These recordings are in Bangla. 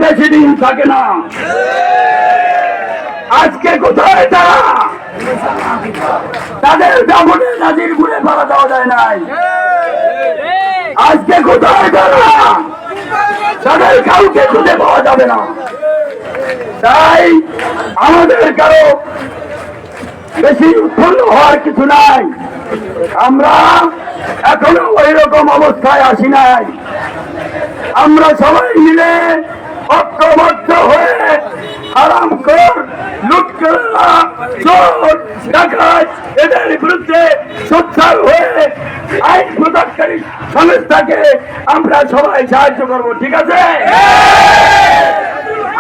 বেশি দিন থাকে না। আজকে কোথায় তারা? তাদের দামনে নাজির ঘুরে পালা দেওয়া যায় নাই। আজকে কোথায় তারা? তাদের কাউকে খুঁজে পাওয়া যাবে না। তাই আমাদের কারো বেশি উৎপন্ন হওয়ার কিছু নাই। আমরা এখনো ওই রকম অবস্থায় আসি নাই। আমরা সবাই মিলে ঐক্যবদ্ধ হয়ে হারামখোর, লুটকরা, চোর, ডাকাত এদের বিরুদ্ধে সোচ্চার হয়ে আইন প্রদানকারী সংস্থাকে আমরা সবাই সাহায্য করব। ঠিক আছে?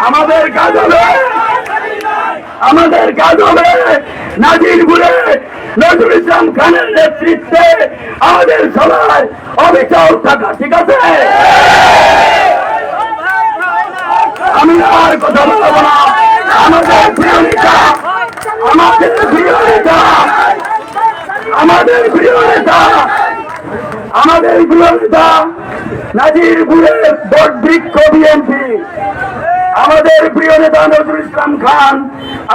আমাদের কাজ হবে নাজিরপুরে নজরুল ইসলাম খানের নেতৃত্বে আমাদের সবার অবিচল থাকা। ঠিক আছে? আমি আর কথা বলবো না। আমাদের প্রিয় নেতা নাজিরপুরের বটবৃক্ষ বিএনপি, আমাদের প্রিয় নেতা নজরুল ইসলাম খান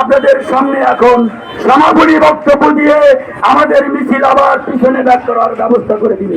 আপনাদের সামনে এখন সমাপনী বক্তব্য দিয়ে আমাদের মিছিল আবার পিছনে ব্যাক করার ব্যবস্থা করে দিবে।